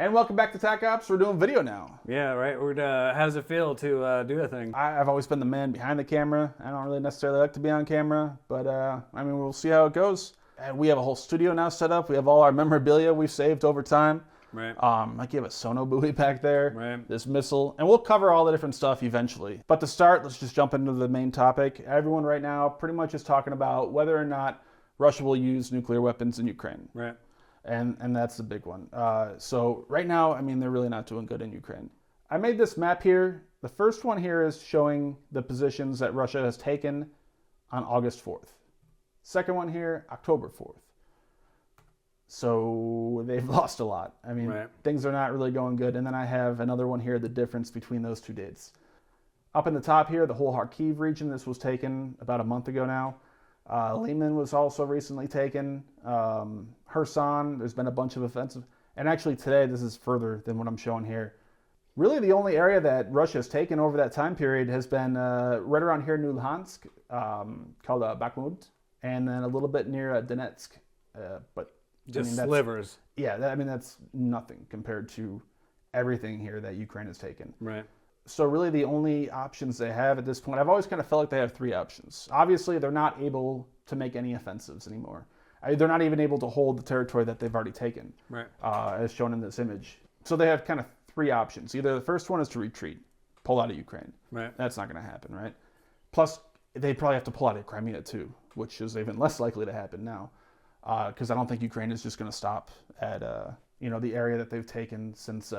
And welcome back to Tac Ops. We're doing video now. Yeah, right. How does it feel to do a thing? I've always been the man behind the camera. I don't really necessarily like to be on camera, but I mean, we'll see how it goes. And we have a whole studio now set up. We have all our memorabilia we've saved over time. Right. Like you have a sono buoy back there, Right. this missile, and we'll cover all the different stuff eventually. But to start, let's just jump into the main topic. Everyone right now pretty much is talking about whether or not Russia will use nuclear weapons in Ukraine. Right. And that's the big one. So right now, I mean, they're really not doing good in Ukraine. I made this map here. The first one here is showing the positions that Russia has taken on August 4th. Second one here, October 4th. So they've lost a lot. I mean, Right. Things are not really going good. And then I have another one here, the difference between those two dates. Up in the top here, the whole Kharkiv region, this was taken about a month ago now. Lyman was also recently taken. Kherson, there's been a bunch of offensive. And actually today, this is further than what I'm showing here. Really the only area that Russia has taken over that time period has been right around here in Luhansk, called Bakhmut, and then a little bit near Donetsk. But Just that's, slivers. Yeah, that's nothing compared to everything here that Ukraine has taken. Right. So really the only options they have at this point, I've always kind of felt like they have three options. Obviously, they're not able to make any offensives anymore. They're not even able to hold the territory that they've already taken, Right. As shown in this image. So they have kind of three options. Either the first one is to retreat, pull out of Ukraine. Right. That's not going to happen, right? Plus, they probably have to pull out of Crimea too, which is even less likely to happen now, because I don't think Ukraine is just going to stop at the area that they've taken since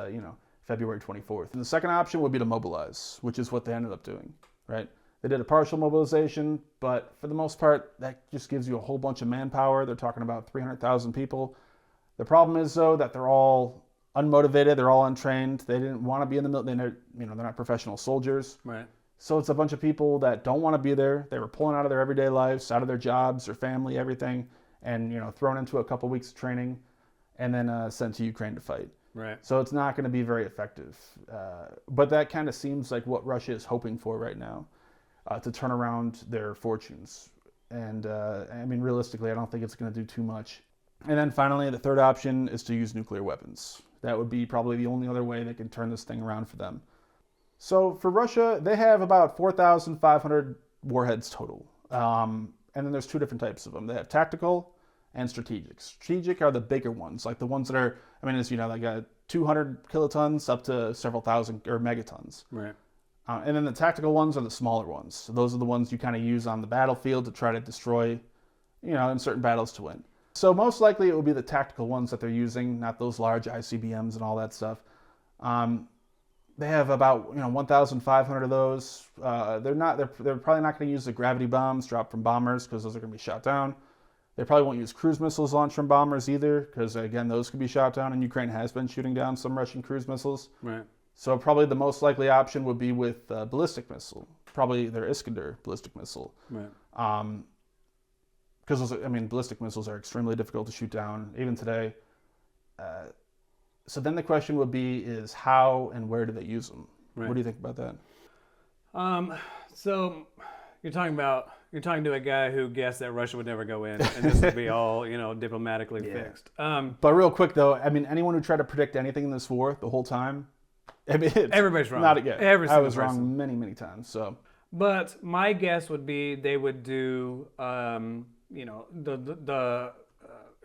February 24th. And the second option would be to mobilize, which is what they ended up doing, right? They did a partial mobilization, but for the most part, that just gives you a whole bunch of manpower. They're talking about 300,000 people. The problem is, though, that they're all unmotivated. They're all untrained. They didn't want to be in the military. They're not professional soldiers. Right. So it's a bunch of people that don't want to be there. They were pulling out of their everyday lives, out of their jobs, their family, everything, and thrown into a couple weeks of training, and then sent to Ukraine to fight. Right. So it's not going to be very effective. But that kind of seems like what Russia is hoping for right now, to turn around their fortunes. And realistically, I don't think it's going to do too much. And then finally, the third option is to use nuclear weapons. That would be probably the only other way they can turn this thing around for them. So for Russia, they have about 4,500 warheads total. And then there's two different types of them. They have tactical and strategic. Strategic are the bigger ones, like the ones that are, like 200 kilotons up to several thousand or megatons. Right. And then the tactical ones are the smaller ones. So those are the ones you kind of use on the battlefield to try to destroy, in certain battles to win. So most likely it will be the tactical ones that they're using, not those large ICBMs and all that stuff. They have about 1,500 of those. They're probably not going to use the gravity bombs dropped from bombers because those are going to be shot down. They probably won't use cruise missiles launched from bombers either because, again, those could be shot down, and Ukraine has been shooting down some Russian cruise missiles. Right. So probably the most likely option would be with ballistic missile, probably their Iskander ballistic missile. Right. Because ballistic missiles are extremely difficult to shoot down, even today. So then the question would be is how and where do they use them? Right. What do you think about that? So you're talking to a guy who guessed that Russia would never go in, and this would be all diplomatically fixed. But real quick though, anyone who tried to predict anything in this war the whole time, everybody's wrong. Not again. Every I was single person. wrong many times. So, but my guess would be they would do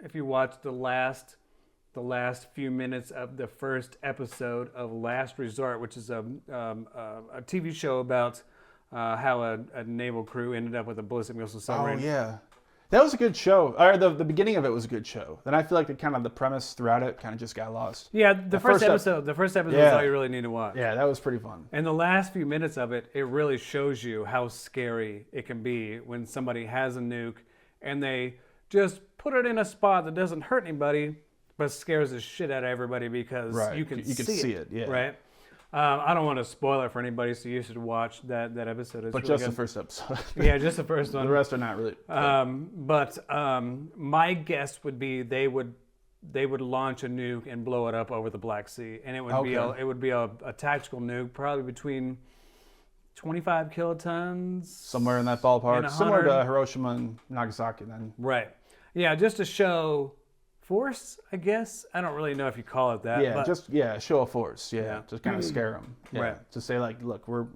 if you watch the last few minutes of the first episode of Last Resort, which is a TV show about how a naval crew ended up with a ballistic missile submarine. Oh yeah, that was a good show. Or the beginning of it was a good show. Then I feel like the premise throughout it kind of just got lost. Yeah, the first episode is all you really need to watch. Yeah, that was pretty fun. And the last few minutes of it, it really shows you how scary it can be when somebody has a nuke and they just put it in a spot that doesn't hurt anybody, but scares the shit out of everybody because you can see it. Yeah. Right? I don't want to spoil it for anybody, so you should watch that episode. It's but really just good. The first episode. Yeah, just the first one. The rest are not really. My guess would be they would launch a nuke and blow it up over the Black Sea, and it would be a tactical nuke, probably between 25 kilotons, somewhere in that ballpark, similar to Hiroshima and Nagasaki. Then right, yeah, just to show force, I guess. I don't really know if you call it that. Yeah, but just show of force. Yeah, Yeah. just kind of scare them. Yeah, Right. to say like, look, we're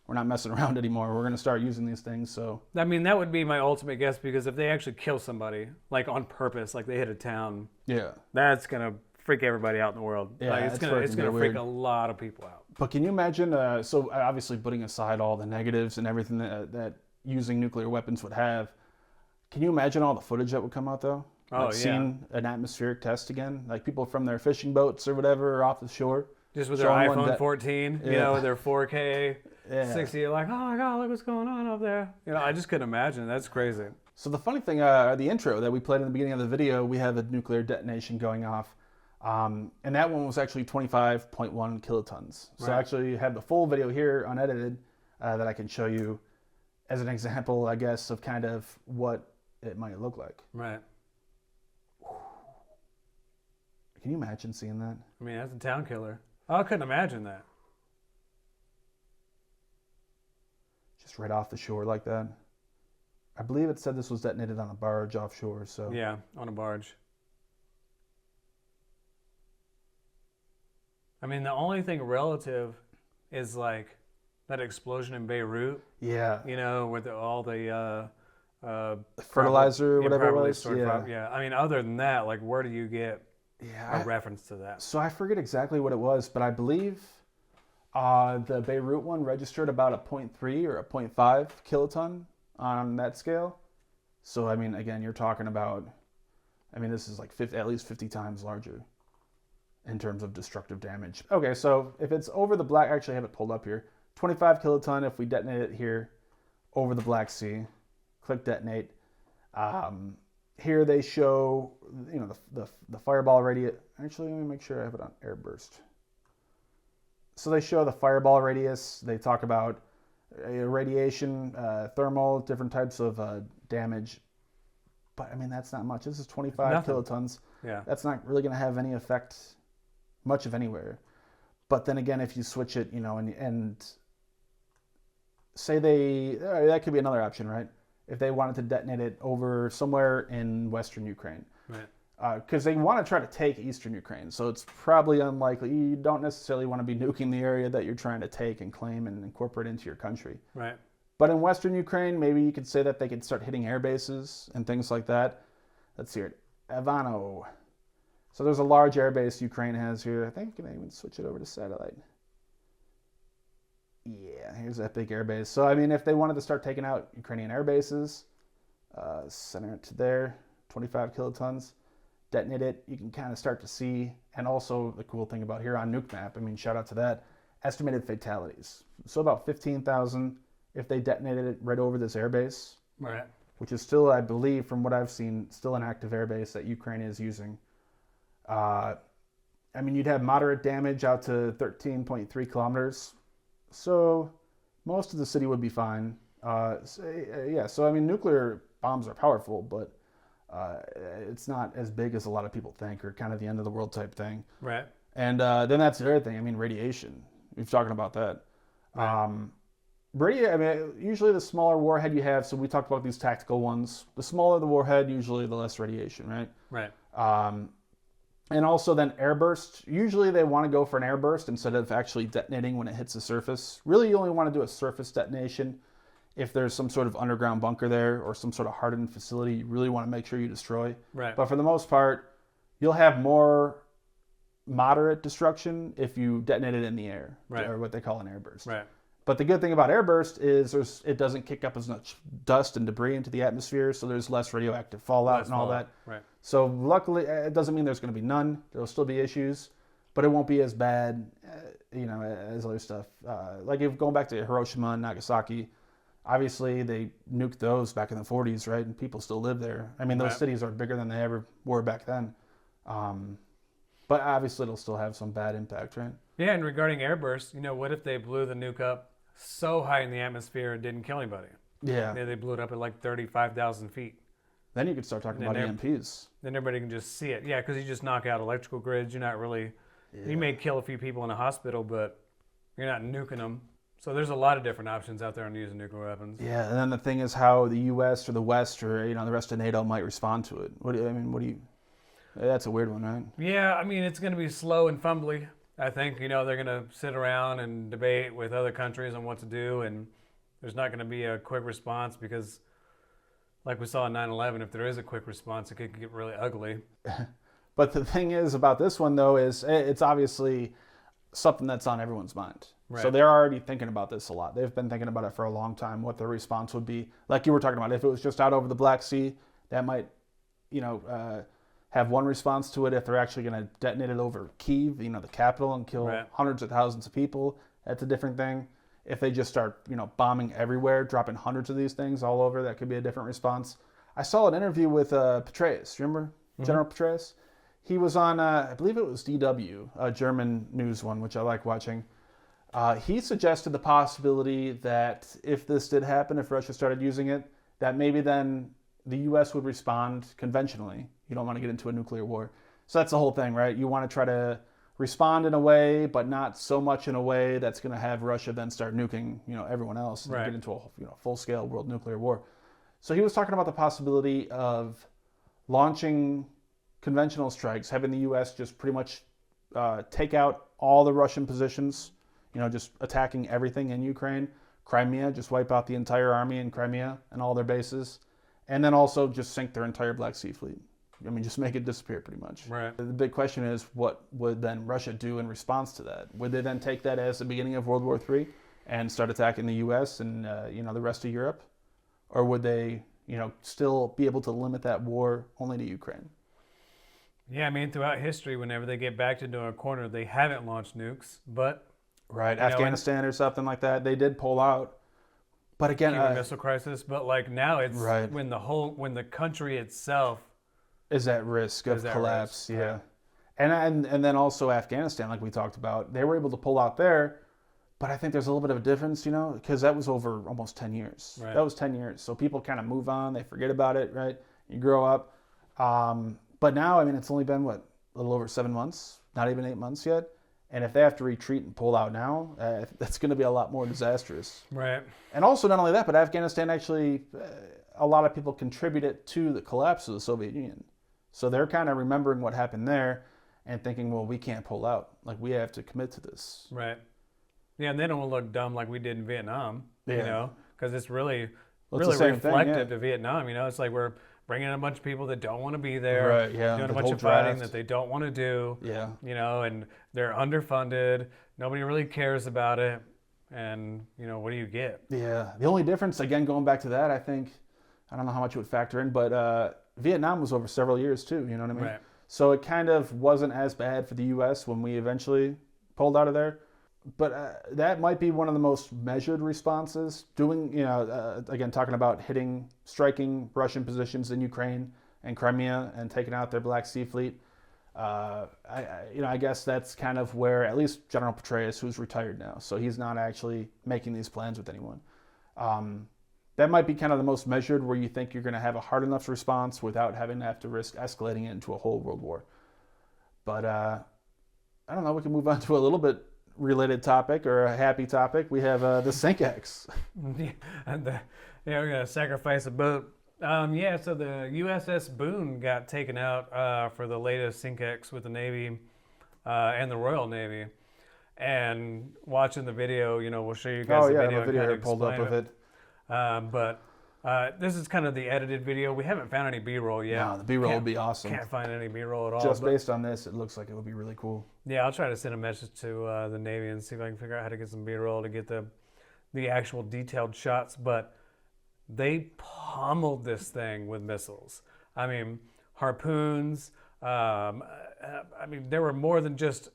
not messing around anymore. We're gonna start using these things. So I mean, that would be my ultimate guess because if they actually kill somebody, like on purpose, like they hit a town, yeah. that's gonna freak everybody out in the world. Yeah, Like, it's it's gonna freak weird. a lot of people out. But can you imagine? So obviously, putting aside all the negatives and everything that using nuclear weapons would have, can you imagine all the footage that would come out though? Oh, Like yeah. seeing an atmospheric test again, like people from their fishing boats or whatever are off the shore. Just with their Showing one iPhone that- 14, you Yeah. know, with their 4K Yeah. 60, you're like, oh my God, look what's going on up there. You know, I just couldn't imagine. That's crazy. So the funny thing, the intro that we played in the beginning of the video, we have a nuclear detonation going off. And that one was actually 25.1 kilotons. So I Right. actually have the full video here unedited that I can show you as an example, I guess, of kind of what it might look like. Right. Can you imagine seeing that? I mean, that's a town killer. Oh, I couldn't imagine that. Just right off the shore like that. I believe it said this was detonated on a barge offshore. So Yeah, on a barge. I mean, the only thing relative is like that explosion in Beirut, yeah, you know, with all the fertilizer, prob- whatever it probably was. stored Yeah. yeah. I mean, other than that, like, where do you get Yeah, a reference to that? so I forget exactly what it was, but I believe the Beirut one registered about a 0.3 or a 0.5 kiloton on that scale. So, I mean, again, you're talking about, I mean, this is like at least 50 times larger in terms of destructive damage. Okay, so if it's over the Black, I actually have it pulled up here. 25 kiloton if we detonate it here over the Black Sea. Click detonate. Here they show, you know, the fireball radius. Actually, let me make sure I have it on airburst. So they show the fireball radius. They talk about radiation, thermal, different types of damage. But I mean, that's not much. This is 25 Nothing. kilotons. Yeah. That's not really going to have any effect much of anywhere. But then again, if you switch it, you know, and say that could be another option, right? If they wanted to detonate it over somewhere in Western Ukraine. Right. Because they want to try to take Eastern Ukraine. So it's probably unlikely. You don't necessarily want to be nuking the area that you're trying to take and claim and incorporate into your country. Right. But in Western Ukraine, maybe you could say that they could start hitting air bases and things like that. Let's see it. Ivano. So there's a large air base Ukraine has here. I think I can even switch it over to satellite. Yeah, here's that big air base. So, I mean, if they wanted to start taking out Ukrainian air bases, center it to there, 25 kilotons, detonate it, you can kind of start to see. And also the cool thing about here on Nuke Map, I mean, shout out to that, estimated fatalities. So about 15,000 if they detonated it right over this air base, Right. which is still, I believe, from what I've seen, still an active air base that Ukraine is using. I mean, you'd have moderate damage out to 13.3 kilometers. So most of the city would be fine. So I mean, nuclear bombs are powerful, but it's not as big as a lot of people think, or kind of the end of the world type thing. Right. And then that's the other thing. I mean, radiation. We've talking about that. Right. I mean, usually the smaller warhead you have. So we talked about these tactical ones. The smaller the warhead, usually the less radiation, right? Right. And also then airburst. Usually they want to go for an airburst instead of actually detonating when it hits the surface. Really, you only want to do a surface detonation if there's some sort of underground bunker there or some sort of hardened facility you really want to make sure you destroy. Right. But for the most part, you'll have more moderate destruction if you detonate it in the air, Right. or what they call an airburst. Right. But the good thing about airburst is it doesn't kick up as much dust and debris into the atmosphere, so there's less radioactive fallout and all that. Right. So luckily, it doesn't mean there's going to be none. There'll still be issues, but it won't be as bad, as other stuff. Like if going back to Hiroshima and Nagasaki, obviously they nuked those back in the 40s, right? And people still live there. I mean, those Right. cities are bigger than they ever were back then. But obviously it'll still have some bad impact, right? Yeah, and regarding airbursts, what if they blew the nuke up so high in the atmosphere it didn't kill anybody? Yeah. They blew it up at like 35,000 feet. Then you could start talking And about then EMPs. Then everybody can just see it. Yeah, because you just knock out electrical grids. You're not really, Yeah. you may kill a few people in a hospital, but you're not nuking them. So there's a lot of different options out there on using nuclear weapons. Yeah, and then the thing is how the U.S. or the West or the rest of NATO might respond to it. That's a weird one, right? Yeah, I mean, it's going to be slow and fumbly. I think, they're going to sit around and debate with other countries on what to do, and there's not going to be a quick response because, like we saw in 9/11, if there is a quick response, it could get really ugly. But the thing is about this one, though, is it's obviously something that's on everyone's mind. Right. So they're already thinking about this a lot. They've been thinking about it for a long time, what their response would be. Like you were talking about, if it was just out over the Black Sea, that might, have one response to it. If they're actually going to detonate it over Kyiv, the capital, and kill hundreds of thousands of people, that's a different thing. If they just start, bombing everywhere, dropping hundreds of these things all over, that could be a different response. I saw an interview with Petraeus. Remember General Petraeus? He was on, I believe it was DW, a German news one, which I like watching. He suggested the possibility that if this did happen, if Russia started using it, that maybe then the U.S. would respond conventionally. You don't want to get into a nuclear war. So that's the whole thing, right? You want to try to respond in a way, but not so much in a way that's going to have Russia then start nuking, everyone else and get into a full-scale world nuclear war. So he was talking about the possibility of launching conventional strikes, having the U.S. just pretty much take out all the Russian positions, just attacking everything in Ukraine. Crimea, just wipe out the entire army in Crimea and all their bases. And then also just sink their entire Black Sea fleet. Just make it disappear pretty much. Right. The big question is, what would then Russia do in response to that? Would they then take that as the beginning of World War III and start attacking the U.S. and the rest of Europe? Or would they still be able to limit that war only to Ukraine? Yeah, throughout history, whenever they get backed into a corner, they haven't launched nukes, but... Right, Afghanistan or something like that, they did pull out. But again... Cuban Missile Crisis, but now it's when the country itself... is at risk of collapse, yeah. Right. And then also Afghanistan, like we talked about, they were able to pull out there, but I think there's a little bit of a difference, because that was over almost 10 years. Right. That was 10 years. So people kind of move on, they forget about it, right? You grow up. But now, it's only been, a little over 7 months, not even 8 months yet. And if they have to retreat and pull out now, that's going to be a lot more disastrous. Right. And also, not only that, but Afghanistan actually, a lot of people contributed to the collapse of the Soviet Union. So they're kind of remembering what happened there and thinking, well, we can't pull out. We have to commit to this. Right. Yeah, and they don't want to look dumb like we did in Vietnam, because it's really reflective to Vietnam. It's like we're bringing in a bunch of people that don't want to be there, right, yeah, doing a bunch of fighting that they don't want to do, and they're underfunded. Nobody really cares about it. And, what do you get? Yeah. The only difference, again, going back to that, I think, I don't know how much it would factor in, but Vietnam was over several years too, you know what I mean? Right. So it kind of wasn't as bad for the U.S. when we eventually pulled out of there. But that might be one of the most measured responses. Doing, again, talking about striking Russian positions in Ukraine and Crimea and taking out their Black Sea fleet. I guess that's kind of where at least General Petraeus, who's retired now, so he's not actually making these plans with anyone. That might be kind of the most measured, where you think you're going to have a hard enough response without having to have to risk escalating it into a whole world war. But I don't know. We can move on to a little bit related topic, or a happy topic. We have the Sync-X. We're gonna sacrifice a boat. So the USS Boone got taken out for the latest Sync-X with the Navy and the Royal Navy. And watching the video, we'll show you guys the video. I have a video and pulled up of it. But this is kind of the edited video. We haven't found any B-roll yet. No, the B-roll would be awesome. Can't find any B-roll at all. Just based on this, it looks like it would be really cool. Yeah, I'll try to send a message to the Navy and see if I can figure out how to get some B-roll to get the actual detailed shots. But they pummeled this thing with missiles. Harpoons. There were more than just...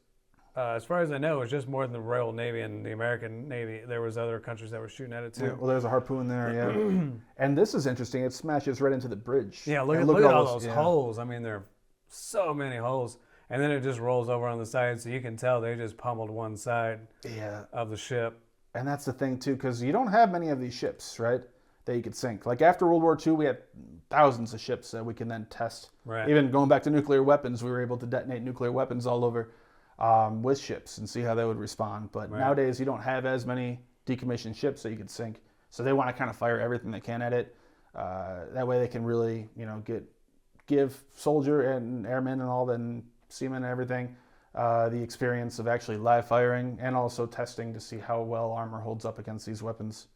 as far as I know, it was just more than the Royal Navy and the American Navy. There was other countries that were shooting at it too. Yeah, well, there's a harpoon there, yeah. And this is interesting. It smashes right into the bridge. Yeah, look at all those holes. There are so many holes. And then it just rolls over on the side, so you can tell they just pummeled one side of the ship. And that's the thing too, because you don't have many of these ships, right, that you could sink. Like after World War II, we had thousands of ships that we can then test. Right. Even going back to nuclear weapons, we were able to detonate nuclear weapons all over. With ships and see how they would respond. But nowadays you don't have as many decommissioned ships that you could sink. So they want to kind of fire everything they can at it. That way they can really, get give soldier and airmen and all the seamen and everything the experience of actually live firing and also testing to see how well armor holds up against these weapons.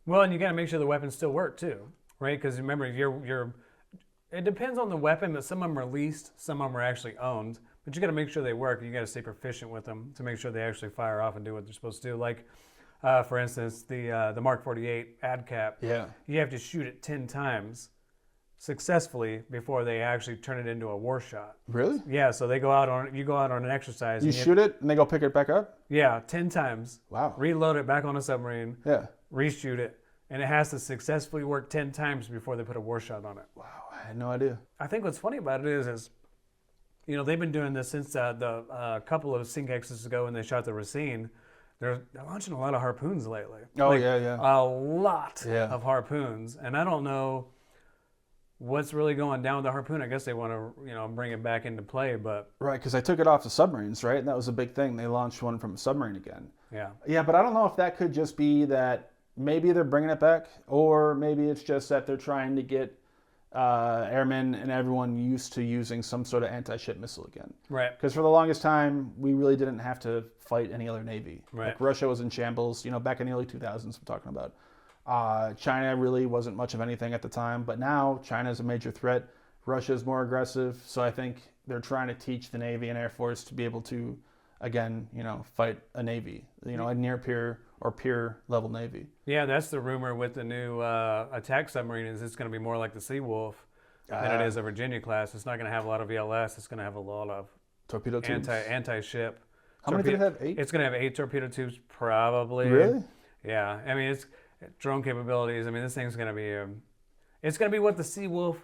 Well, and you got to make sure the weapons still work too, right? Because remember, it depends on the weapon, but some of them are leased, some of them are actually owned. But you got to make sure they work. You got to stay proficient with them to make sure they actually fire off and do what they're supposed to do. Like, for instance, the Mark 48 ad cap. Yeah. You have to shoot it 10 times successfully before they actually turn it into a war shot. Really? Yeah. So you go out on an exercise. You shoot it and they go pick it back up? Yeah, 10 times. Wow. Reload it back on a submarine. Yeah. Reshoot it. And it has to successfully work 10 times before they put a war shot on it. Wow, I had no idea. I think what's funny about it is they've been doing this since the couple of Syncexes ago when they shot the Racine. They're launching a lot of harpoons lately. Oh, yeah. A lot of harpoons. And I don't know what's really going down with the harpoon. I guess they want to, bring it back into play, but... Right, because I took it off the submarines, right? And that was a big thing. They launched one from a submarine again. Yeah. Yeah, but I don't know if that could just be that maybe they're bringing it back, or maybe it's just that they're trying to get airmen and everyone used to using some sort of anti-ship missile again. Right. Because for the longest time, we really didn't have to fight any other navy. Right. Like Russia was in shambles, back in the early 2000s, I'm talking about. China really wasn't much of anything at the time, but now China is a major threat. Russia is more aggressive, so I think they're trying to teach the Navy and Air Force to be able to, again, fight a Navy, a near peer or peer level Navy. Yeah, that's the rumor with the new attack submarine is it's going to be more like the Seawolf than it is a Virginia class. It's not going to have a lot of VLS. It's going to have a lot of torpedo tubes. Anti-ship. How many did it have? 8? It's going to have 8 torpedo tubes probably. Really? Yeah. I mean, it's drone capabilities. I mean, this thing's going to be it's going to be what the Seawolf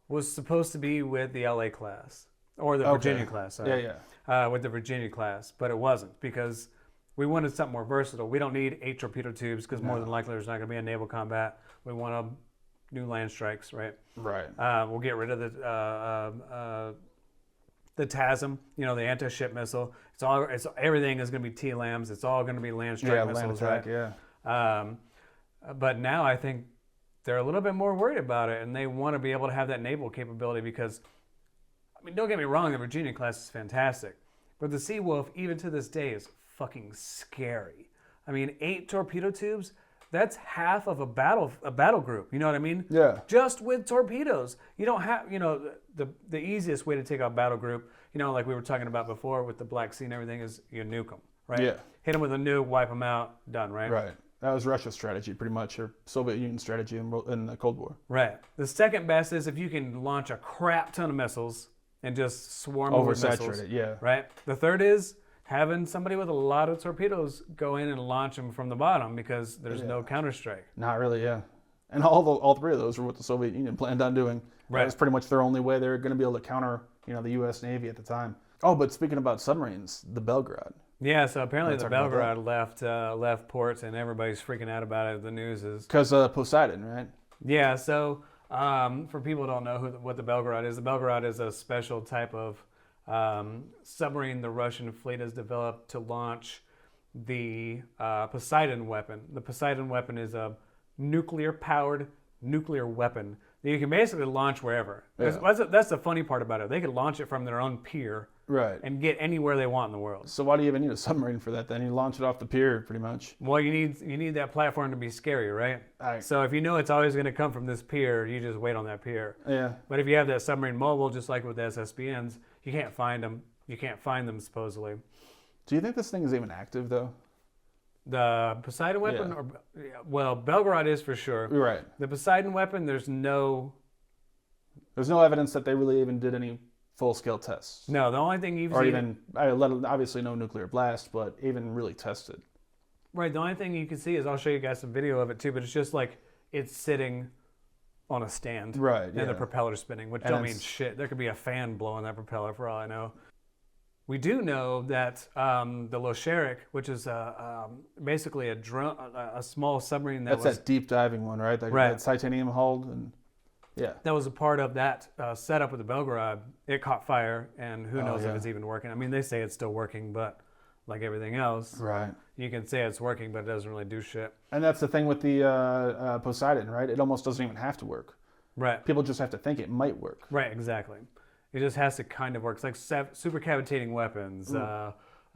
was supposed to be with the LA class or the Virginia class. Sorry. Yeah. With the Virginia class, but it wasn't because we wanted something more versatile. We don't need 8 torpedo tubes because more than likely there's not going to be a naval combat. We want a new land strikes, right? Right. We'll get rid of the TASM, the anti-ship missile. Everything is going to be TLAMs. It's all going to be land strike missiles, land attack, right? Yeah. But now I think they're a little bit more worried about it, and they want to be able to have that naval capability because, I mean, don't get me wrong, the Virginia class is fantastic, but the Seawolf, even to this day, is fucking scary. I mean, 8 torpedo tubes, that's half of a battle group. You know what I mean? Yeah. Just with torpedoes. You don't have, the easiest way to take out a battle group, like we were talking about before with the Black Sea and everything, is you nuke them, right? Yeah. Hit them with a nuke, wipe them out, done, right? Right. That was Russia's strategy, pretty much, or Soviet Union strategy in the Cold War. Right. The second best is if you can launch a crap ton of missiles and just swarm over missiles. Oversaturate it, yeah. Right. The third is having somebody with a lot of torpedoes go in and launch them from the bottom because there's no counterstrike. Not really, yeah. And all 3 of those were what the Soviet Union planned on doing. Right. That was pretty much their only way they were going to be able to counter, the U.S. Navy at the time. Oh, but speaking about submarines, the Belgrade. Yeah, so apparently the Belgrade left ports and everybody's freaking out about it. The news is because Poseidon, right? Yeah. So for people who don't know what the Belgrade is a special type of submarine the Russian fleet has developed to launch the Poseidon weapon. The Poseidon weapon is a nuclear-powered nuclear weapon that you can basically launch wherever. Yeah. That's the funny part about it. They could launch it from their own pier. Right. And get anywhere they want in the world. So why do you even need a submarine for that then? You launch it off the pier, pretty much. Well, you need that platform to be scary, right? So if you know it's always going to come from this pier, you just wait on that pier. Yeah. But if you have that submarine mobile, just like with the SSBNs, you can't find them. You can't find them, supposedly. Do you think this thing is even active, though? The Poseidon weapon? Yeah. Well, Belgrade is for sure. Right. The Poseidon weapon, there's no evidence that they really even did any full-scale tests. No, the only thing you've or seen... even, obviously no nuclear blast, but even really tested. Right, the only thing you can see is, I'll show you guys some video of it too, but it's just like, it's sitting on a stand. Right, And the propeller's spinning, which don't mean shit. There could be a fan blowing that propeller for all I know. We do know that the Losherik, which is basically a small submarine That's that deep diving one, right? That titanium hulled and... Yeah. That was a part of that setup with the Belgrade. It caught fire, and who knows if it's even working. I mean, they say it's still working, but like everything else, right? You can say it's working, but it doesn't really do shit. And that's the thing with the Poseidon, right? It almost doesn't even have to work. Right. People just have to think it might work. Right. Exactly. It just has to kind of work. It's like super cavitating weapons.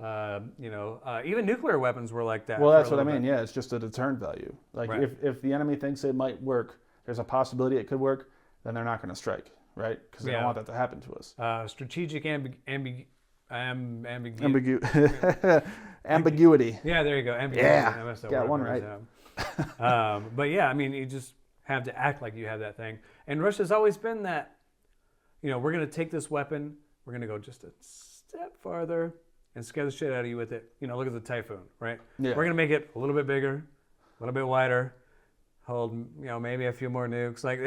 Even nuclear weapons were like that. Well, for that's a what I little mean. bit. Yeah, it's just a deterrent value. Like Right. if the enemy thinks it might work, there's a possibility it could work, then they're not going to strike, right? Because they don't Yeah. want that to happen to us. Strategic ambiguity. Ambiguity. Yeah, there you go. Ambiguity. Yeah, I messed up got one words, right. yeah. But yeah, I mean, you just have to act like you have that thing. And Russia's always been that, we're going to take this weapon, we're going to go just a step farther and scare the shit out of you with it. Look at the Typhoon, right? Yeah. We're going to make it a little bit bigger, a little bit wider, hold, maybe a few more nukes. Like,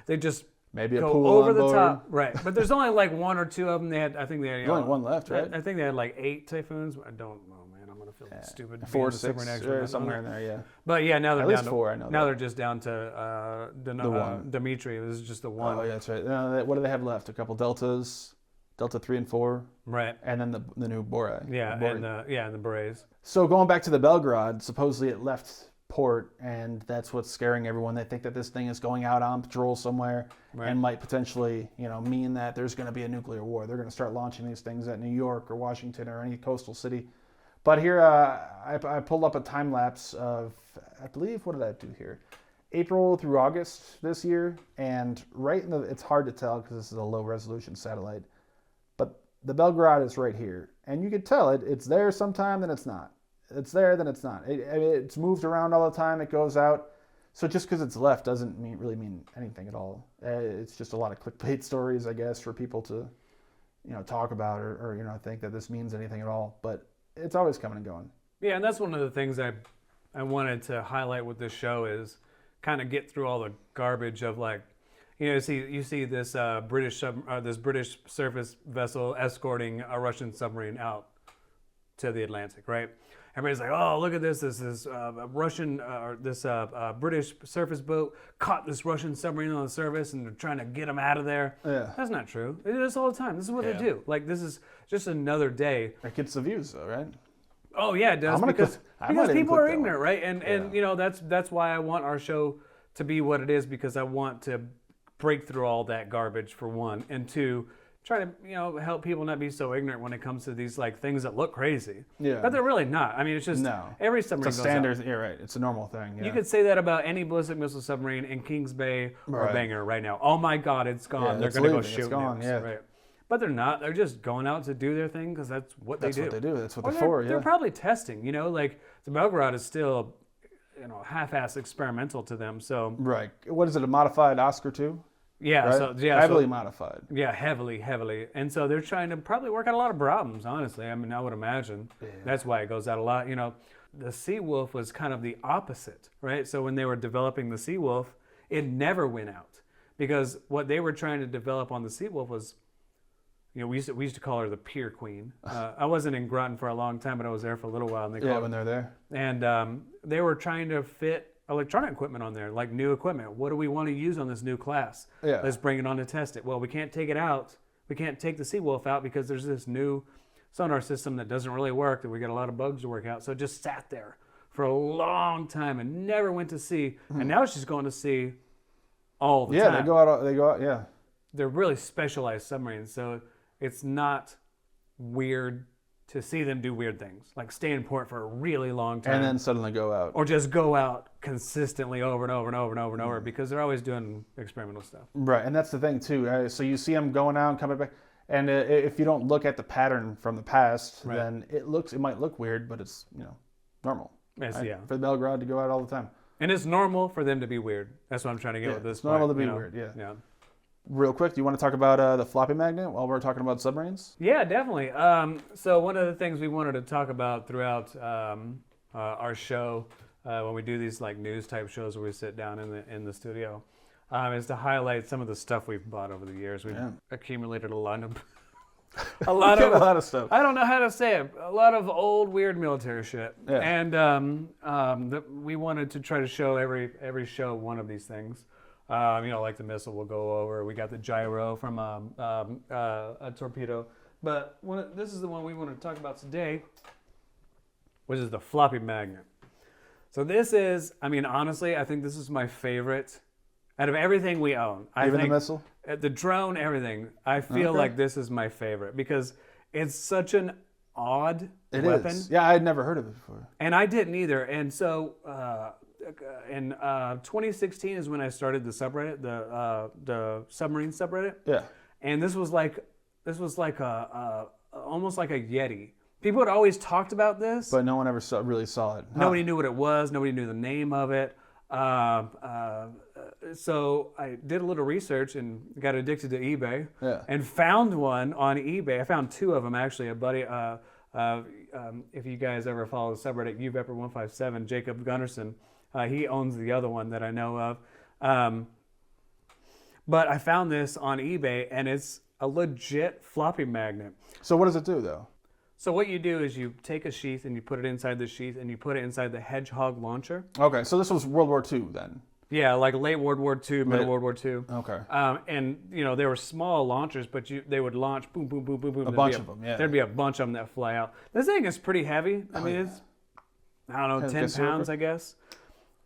they just Maybe a go pool over on the board. top. Right. But there's only like one or two of them. I think they had, There's only one left, right? I think they had like 8 Typhoons. I don't know, man. I'm going to feel stupid. being 4, the 6, submarine expert. or somewhere in there, yeah. But yeah, now they're At down least to 4, I know now that. they're just down to one. Dmitry. This is just the one. Oh, yeah, that's right. What do they have left? A couple Deltas, Delta 3 and 4, Right. and then the new Bore. Yeah, Bore. and the berets. So going back to the Belgrade, supposedly it left port, and that's what's scaring everyone. They think that this thing is going out on patrol somewhere Right. and might potentially, mean that there's going to be a nuclear war. They're going to start launching these things at New York or Washington or any coastal city. But here, I pulled up a time lapse of, I believe, what did I do here? April through August this year, and it's hard to tell because this is a low resolution satellite, but the Belgrade is right here, and you could tell it's there sometime, then it's not. It's there, then it's not. It's moved around all the time. It goes out. So just because it's left doesn't really mean anything at all. It's just a lot of clickbait stories, I guess, for people to, talk about or think that this means anything at all. But it's always coming and going. Yeah, and that's one of the things I wanted to highlight with this show is kind of get through all the garbage of like, you see this British surface vessel escorting a Russian submarine out to the Atlantic, right? Everybody's like, oh, look at this. This is British surface boat caught this Russian submarine on the surface and they're trying to get them out of there. Yeah. That's not true. They do this all the time. This is what Yeah. they do. Like, this is just another day. It gets the views, though, right? Oh, yeah, it does. I might Because even people click are that ignorant, one. right? And that's why I want our show to be what it is, because I want to break through all that garbage, for one. And two, try to help people not be so ignorant when it comes to these like things that look crazy. Yeah. But they're really not. I mean, it's just every submarine It's a goes out. standard. You're right. It's a normal thing. Yeah. You could say that about any ballistic missile submarine in Kings Bay or Right. Bangor right now. Oh my God, it's gone. Yeah, They're it's going to go leaving. It's shoot gone, nukes, yeah. right? But they're not. They're just going out to do their thing because that's what That's they do. what they do. That's what Or they're for. Yeah. They're probably testing. Like the Belgrade is still, half-ass experimental to them. So Right. What is it? A modified Oscar 2? yeah, Right? Heavily modified. Yeah, heavily. And so they're trying to probably work out a lot of problems, honestly. I mean, I would imagine. Yeah. That's why it goes out a lot. The Seawolf was kind of the opposite, right? So when they were developing the Seawolf, it never went out. Because what they were trying to develop on the Seawolf was, we used to call her the Pier Queen. I wasn't in Groton for a long time, but I was there for a little while. And they Yeah, called when they're there. And they were trying to fit electronic equipment on there, like new equipment. What do we want to use on this new class? Yeah. Let's bring it on to test it. Well, we can't take it out. We can't take the Seawolf out because there's this new sonar system that doesn't really work, that we got a lot of bugs to work out. So it just sat there for a long time and never went to sea. And now she's going to sea all the time. Yeah, they go out. Yeah. They're really specialized submarines, so it's not weird to see them do weird things, like stay in port for a really long time. And then suddenly go out. Or just go out consistently over and over and over and over and over, because they're always doing experimental stuff. Right, and that's the thing too. So you see them going out and coming back, and if you don't look at the pattern from the past, Right. then it might look weird, but it's normal. Yes, right? yeah. For the Belgrade to go out all the time. And it's normal for them to be weird. That's what I'm trying to get with this. It's normal point, to be weird. Yeah. Yeah. Real quick, do you want to talk about the floppy magnet while we're talking about submarines? Yeah, definitely. So one of the things we wanted to talk about throughout our show, when we do these like news type shows where we sit down in the studio, is to highlight some of the stuff we've bought over the years. We've accumulated a lot of a lot of stuff. I don't know how to say it. A lot of old weird military shit. Yeah. And we wanted to try to show every show one of these things. Like the missile we'll go over. We got the gyro from a torpedo. But this is the one we want to talk about today, which is the floppy magnet. So this is, honestly, I think this is my favorite Out of everything we own, I Even think the missile? the drone, everything. I feel Okay. like this is my favorite because it's such an odd It weapon. is. Yeah, I had never heard of it before. And I didn't either. And so in 2016 is when I started the subreddit, the submarine subreddit. Yeah. And this was like a almost like a Yeti. People had always talked about this. But no one ever really saw it. Huh. Nobody knew what it was. Nobody knew the name of it. So I did a little research and got addicted to eBay. Yeah. And found one on eBay. I found two of them actually. A buddy, if you guys ever follow the subreddit UVepper157, Jacob Gunnarsson, he owns the other one that I know of. But I found this on eBay, and it's a legit floppy magnet. So what does it do, though? So what you do is you take a sheath and you put it inside the sheath and you put it inside the Hedgehog launcher. Okay, so this was World War II then? Yeah, like late World War II, middle World War II. Okay. And, you know, they were small launchers, but they would launch boom, boom, boom, boom, boom. A bunch of them, yeah. There'd be a bunch of them that fly out. This thing is pretty heavy. I mean, it's, I don't know, 10 pounds, I guess.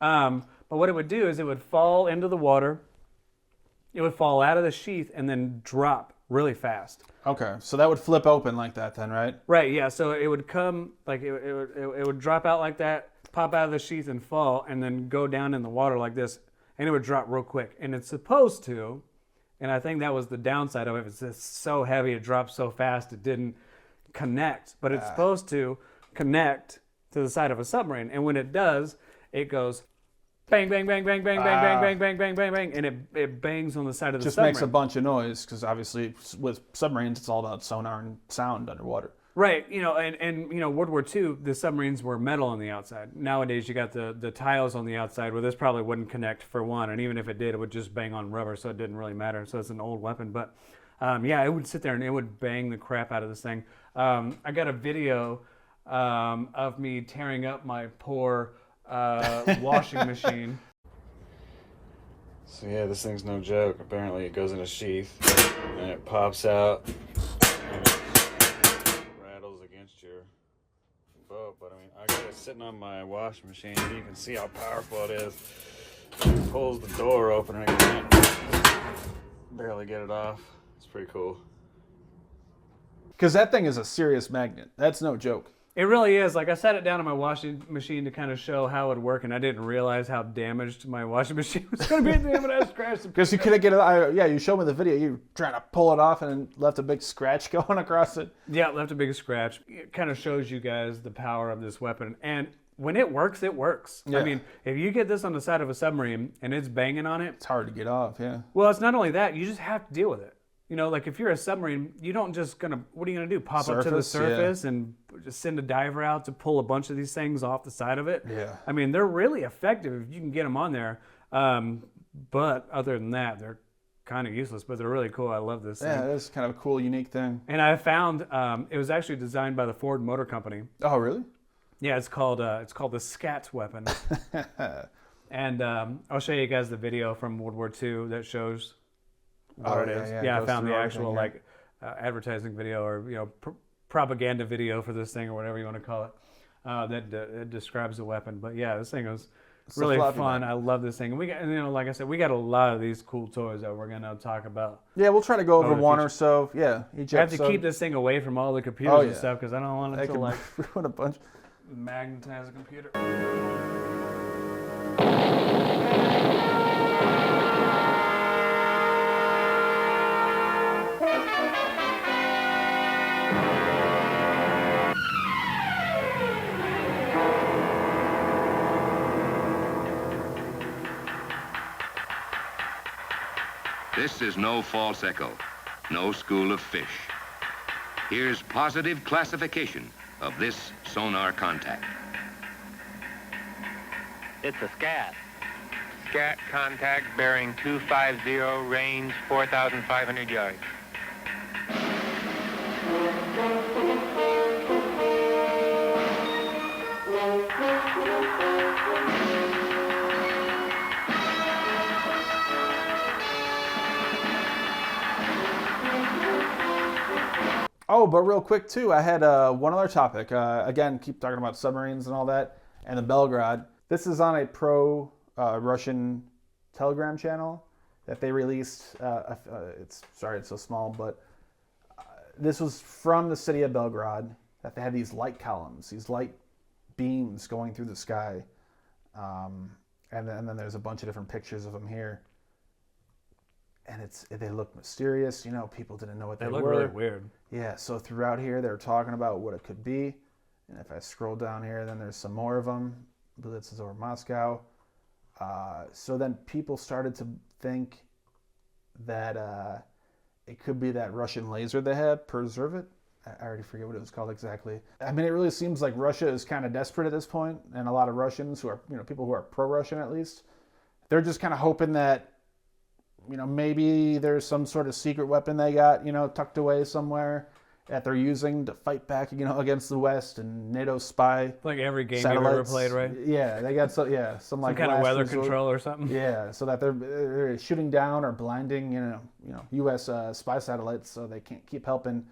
But what it would do is it would fall into the water. It would fall out of the sheath and then drop really fast. Okay, so that would flip open like that then, right? Right, yeah. So it would come, like it would drop out like that, pop out of the sheath and fall, and then go down in the water like this, and it would drop real quick. And it's supposed to, and I think that was the downside of it. It's just so heavy, it dropped so fast, it didn't connect. But it's supposed to connect to the side of a submarine. And when it does, it goes bang, bang, bang, bang, bang, bang, bang, bang, bang, bang, bang, bang, and it bangs on the side of the Just submarine. makes a bunch of noise because obviously with submarines it's all about sonar and sound underwater. Right, you know, and you know, World War II, the submarines were metal on the outside. Nowadays, you got the tiles on the outside where this probably wouldn't connect for one, and even if it did, it would just bang on rubber, so it didn't really matter. So it's an old weapon, but yeah, it would sit there and it would bang the crap out of this thing. I got a video of me tearing up my poor washing machine. So yeah, this thing's no joke. Apparently it goes in a sheath and it pops out and it rattles against your boat. But I mean, I got it sitting on my washing machine and you can see how powerful it is. It pulls the door open and I can't barely get it off. It's pretty cool. Because that thing is a serious magnet. That's no joke. It really is. Like, I sat it down on my washing machine to kind of show how it would work, and I didn't realize how damaged my washing machine was going to be. Damn it, I scratched it. Because you couldn't get it. Yeah, you showed me the video. You were trying to pull it off and left a big scratch going across it. Yeah, left a big scratch. It kind of shows you guys the power of this weapon. And when it works, it works. Yeah. I mean, if you get this on the side of a submarine and it's banging on it, It's hard to get off, yeah. well, it's not only that, you just have to deal with it. You know, like if you're a submarine, you don't just what are you gonna do? Pop up to the surface and just send a diver out to pull a bunch of these things off the side of it? Yeah. I mean, they're really effective if you can get them on there. But other than that, they're kind of useless, but they're really cool. I love this Yeah, thing. it is kind of a cool, unique thing. And I found it was actually designed by the Ford Motor Company. Oh, really? Yeah, it's called the Scat weapon. And I'll show you guys the video from World War II that shows what it is. Yeah, I goes found through the actual everything, advertising video or propaganda video for this thing or whatever you want to call it that describes the weapon. But yeah, this thing was really fun. I love this thing. And we got, like I said, we got a lot of these cool toys that we're gonna talk about. Yeah, we'll try to go over the one future. or so. Yeah, each I have episode. to keep this thing away from all the computers and yeah. stuff because I don't want it That to could like ruin a bunch. magnetize a computer. This is no false echo, no school of fish. Here's positive classification of this sonar contact. It's a scat. Scat contact bearing 250, range 4,500 yards. Oh, but real quick too, I had one other topic. Again, keep talking about submarines and all that, and the Belgrade. This is on a pro-Russian Telegram channel that they released. It's so small, but this was from the city of Belgrade. That they had these light columns, these light beams going through the sky, and then there's a bunch of different pictures of them here. And they look mysterious. You know, people didn't know what they were. They look really weird. Yeah, so throughout here, they're talking about what it could be. And if I scroll down here, then there's some more of them. Blitz is over Moscow. So then people started to think that it could be that Russian laser they had, Preserve. I already forget what it was called exactly. I mean, it really seems like Russia is kind of desperate at this point, and a lot of Russians who are, people who are pro-Russian at least, they're just kind of hoping that, maybe there's some sort of secret weapon they got, tucked away somewhere that they're using to fight back, against the West and NATO spy Like every game satellites. you've ever played, right? Yeah, they got some like kind of last weather resort. control or something. Yeah, so that they're shooting down or blinding, U.S. Spy satellites, so they can't keep helping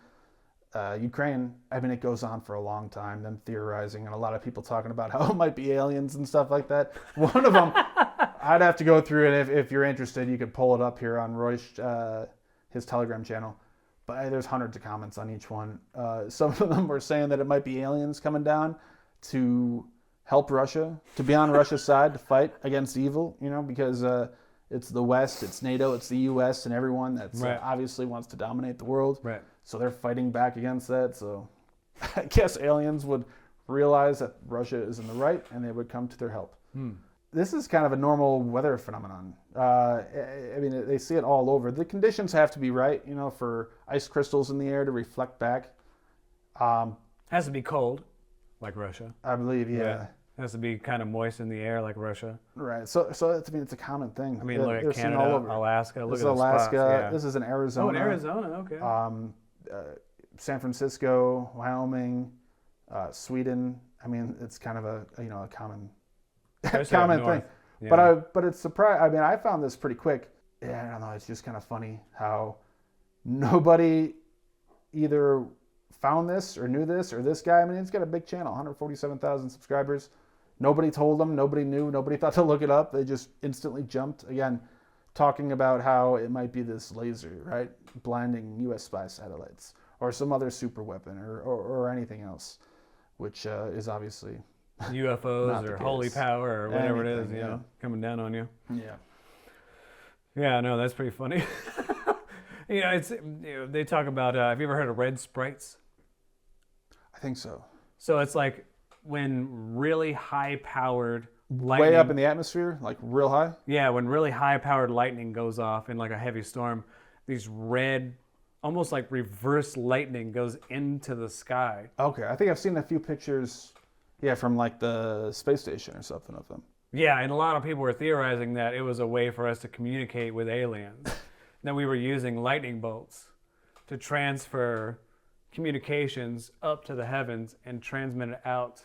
Ukraine. I mean, it goes on for a long time. Them theorizing, and a lot of people talking about how it might be aliens and stuff like that. One of them, I'd have to go through it. If you're interested, you could pull it up here on Roy's his Telegram channel. But there's hundreds of comments on each one. Some of them were saying that it might be aliens coming down to help Russia, to be on Russia's side to fight against evil, because it's the West, it's NATO, it's the U.S., and everyone that's Right. Obviously wants to dominate the world. Right. So they're fighting back against that. So I guess aliens would realize that Russia is in the right, and they would come to their help. This is kind of a normal weather phenomenon. I mean, they see it all over. The conditions have to be right, for ice crystals in the air to reflect back. Has to be cold, like Russia. I believe, yeah. Has to be kind of moist in the air, like Russia. Right. So it's a common thing. I mean, look They're at seen Canada, all over. Alaska. Look This is at those Alaska. spots, yeah. This is in Arizona. Oh, in Arizona. Okay. San Francisco, Wyoming, Sweden. I mean, it's kind of a common Especially up common north. thing. Yeah. But it's surprising. I mean, I found this pretty quick. Yeah, I don't know. It's just kind of funny how nobody either found this or knew this or this guy. I mean, he's got a big channel, 147,000 subscribers. Nobody told them. Nobody knew. Nobody thought to look it up. They just instantly jumped. Again, talking about how it might be this laser, right? Blinding U.S. spy satellites or some other super weapon or anything else, which is obviously UFOs Not the or holy case. power or whatever it is, Anything, yeah. coming down on you. yeah. Yeah, no, that's pretty funny. It's they talk about. Have you ever heard of red sprites? I think so. So it's like when really high-powered lightning. Way up in the atmosphere, like real high. Yeah, when really high-powered lightning goes off in like a heavy storm, these red, almost like reverse lightning goes into the sky. Okay, I think I've seen a few pictures. Yeah, from like the space station or something of them. Yeah, and a lot of people were theorizing that it was a way for us to communicate with aliens. That we were using lightning bolts to transfer communications up to the heavens and transmit it out.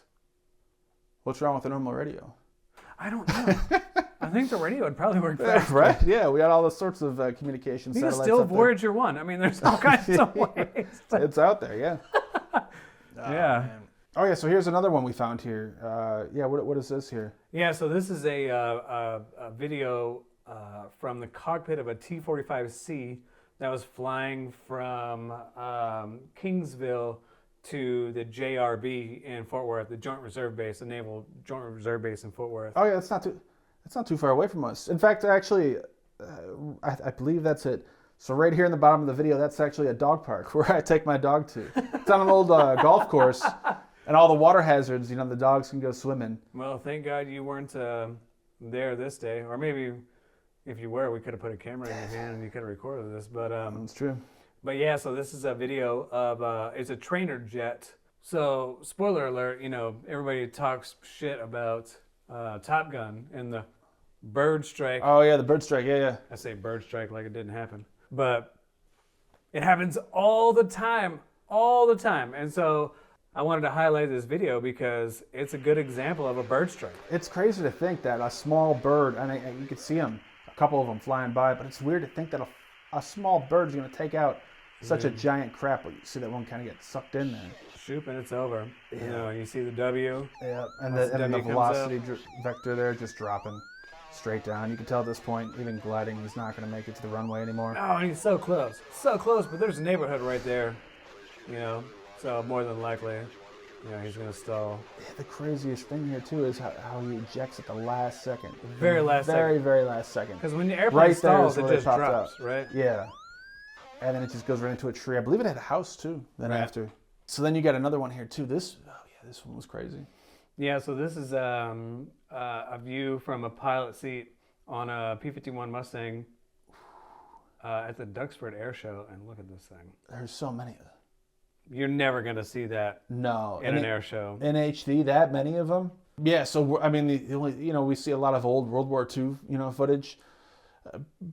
What's wrong with the normal radio? I don't know. I think the radio would probably work faster. Right? Yeah, we got all the sorts of communication You can satellites. still up there. Voyager 1. I mean, there's all kinds of ways. It's out there, yeah. Yeah. Man. Oh yeah, so here's another one we found here. Yeah, what is this here? Yeah, so this is a video from the cockpit of a T-45C that was flying from Kingsville to the JRB in Fort Worth, the Joint Reserve Base, the Naval Joint Reserve Base in Fort Worth. Oh yeah, it's not too far away from us. In fact, actually, I believe that's it. So right here in the bottom of the video, that's actually a dog park where I take my dog to. It's on an old golf course, and all the water hazards, the dogs can go swimming. Well, thank God you weren't there this day, or maybe if you were, we could have put a camera in your hand and you could have recorded this. But That's true. But yeah, so this is a video of it's a trainer jet. So spoiler alert, everybody talks shit about Top Gun and the bird strike. Oh yeah, the bird strike. Yeah. I say bird strike like it didn't happen, but it happens all the time. And so I wanted to highlight this video because it's a good example of a bird strike. It's crazy to think that a small bird, and you could see them, a couple of them flying by, but it's weird to think that a small bird is going to take out such a giant crap. You see that one kind of get sucked in there. Shoop and it's over. You see the W. Yeah, and Once the the W comes velocity vector there just dropping. straight down. You can tell at this point, even gliding, he's not going to make it to the runway anymore. Oh, and he's so close. So close, but there's a neighborhood right there. You know, so more than likely, you know, he's going to stall. Yeah, the craziest thing here, too, is how he ejects at the last second. Very last second. Very last second. Because when the airplane Right there stalls, is it where just popped drops, out. right? Yeah. And then it just goes right into a tree. I believe it had a house, too, then Right. after. So then you got another one here, too. This one was crazy. Yeah, so this is a view from a pilot seat on a P-51 Mustang at the Duxford Air Show. And look at this thing. There's so many of them. You're never going to see that No. in an air show. In HD, that many of them? Yeah, so, I mean, the only, you know, we see a lot of old World War II, you know, footage.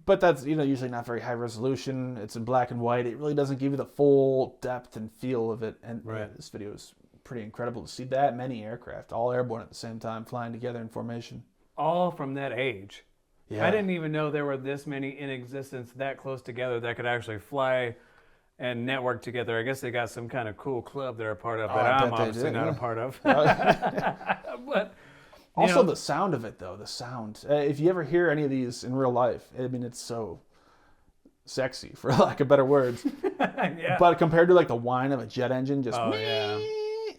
But that's, you know, usually not very high resolution. It's in black and white. It really doesn't give you the full depth and feel of it. And Right. yeah, this video is pretty incredible to see that many aircraft, all airborne at the same time, flying together in formation. All from that age. Yeah. I didn't even know there were this many in existence that close together that could actually fly and network together. I guess they got some kind of cool club they're a part of that I I'm bet they obviously do, not yeah. a part of. But you Also, know, the sound of it, though, the sound. If you ever hear any of these in real life, I mean, it's so sexy, for lack of better words. yeah. But compared to, like, the whine of a jet engine, just, Oh, yeah.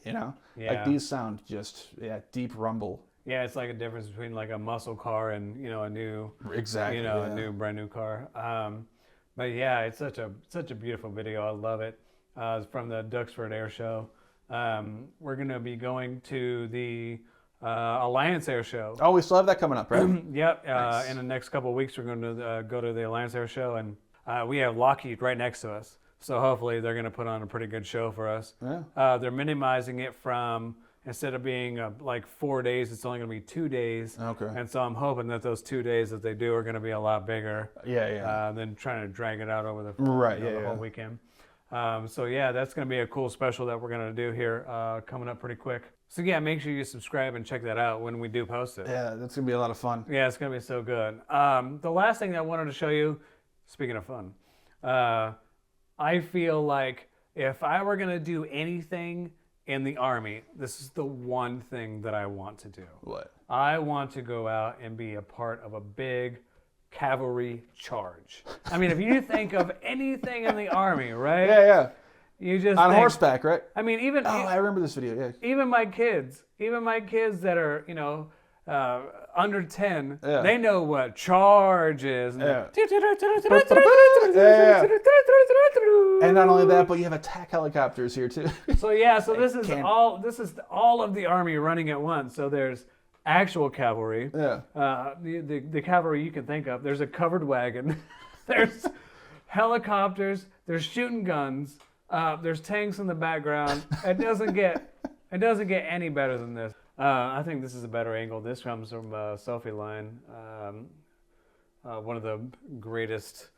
you know? Yeah. Like, these sound just, deep rumble. Yeah, it's like a difference between like a muscle car and, you know, a new, Exactly. you know, yeah. a new brand new car. But yeah, it's such a beautiful video. I love it. It's from the Duxford Air Show. We're gonna be going to the Alliance Air Show. Oh, we still have that coming up, right? Yep. Nice. In the next couple of weeks, we're going to go to the Alliance Air Show, and we have Lockheed right next to us. So hopefully they're going to put on a pretty good show for us. Yeah. They're minimizing it from, instead of being like 4 days, it's only going to be 2 days. Okay. And so I'm hoping that those 2 days that they do are going to be a lot bigger Yeah. than trying to drag it out over the, Right, you know, yeah, the whole yeah. weekend. So yeah, that's going to be a cool special that we're going to do here coming up pretty quick. So yeah, make sure you subscribe and check that out when we do post it. Yeah, that's going to be a lot of fun. Yeah, it's going to be so good. The last thing that I wanted to show you, speaking of fun, I feel like if I were going to do anything in the Army, this is the one thing that I want to do. What? I want to go out and be a part of a big cavalry charge. I mean, if you think of anything in the Army, right? Yeah. You just On think, horseback, right? I mean, even Oh, I remember this video, yeah. even my kids that are, you know, under 10, Yeah. they know what charge is. Yeah. Yeah. And not only that, but you have attack helicopters here, too. So yeah, so this is can't- all of the Army running at once. So there's actual cavalry, Yeah. the cavalry you can think of. There's a covered wagon. There's helicopters. There's shooting guns. There's tanks in the background. It doesn't get any better than this. I think this is a better angle. This comes from Sophie Line, one of the greatest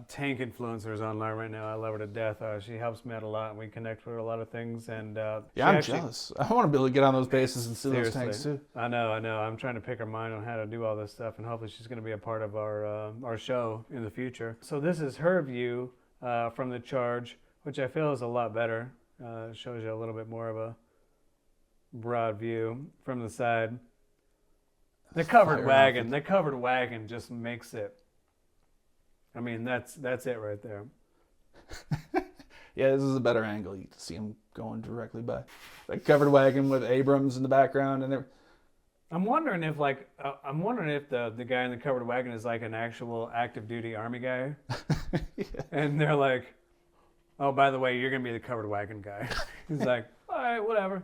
tank influencers online right now. I love her to death. She helps me out a lot, and we connect with her a lot of things. And Yeah, I'm jealous. I want to be able to get on those bases and see those Seriously. tanks, too. I know. I'm trying to pick her mind on how to do all this stuff, and hopefully she's going to be a part of our show in the future. So this is her view from the charge, which I feel is a lot better. Shows you a little bit more of a broad view from the side. The covered wagon just makes it. I mean, that's it right there. Yeah, this is a better angle. You can see him going directly by. The covered wagon with Abrams in the background, and I'm wondering if the guy in the covered wagon is like an actual active duty Army guy, and they're like, "Oh, by the way, you're gonna be the covered wagon guy." He's like, "All right, whatever,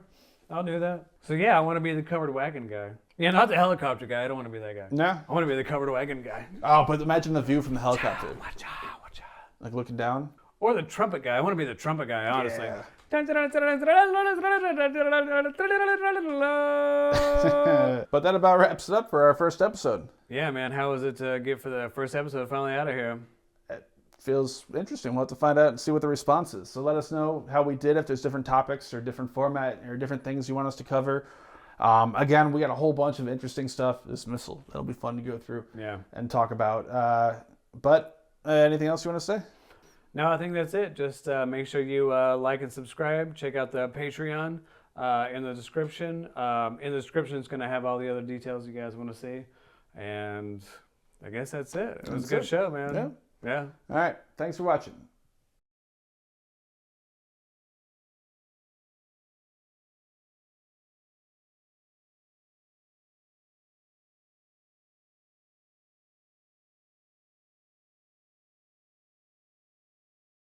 I'll do that." So yeah, I want to be the covered wagon guy. Yeah, not the helicopter guy. I don't want to be that guy. No. I want to be the covered wagon guy. Oh, but imagine the view from the helicopter. Watch out. Like looking down. Or the trumpet guy. I want to be the trumpet guy, honestly. Yeah. But that about wraps it up for our first episode. Yeah, man. How was it to get for the first episode finally out of here? It feels interesting. We'll have to find out and see what the response is. So let us know how we did, if there's different topics or different format or different things you want us to cover. Again, we got a whole bunch of interesting stuff. This missile, that'll be fun to go through and talk about. But anything else you want to say? No, I think that's it. Just make sure you like and subscribe. Check out the Patreon in the description. In the description, it's going to have all the other details you guys want to see. And I guess that's it. It was That's a good it. show, man. Yeah. Yeah. All right. Thanks for watching.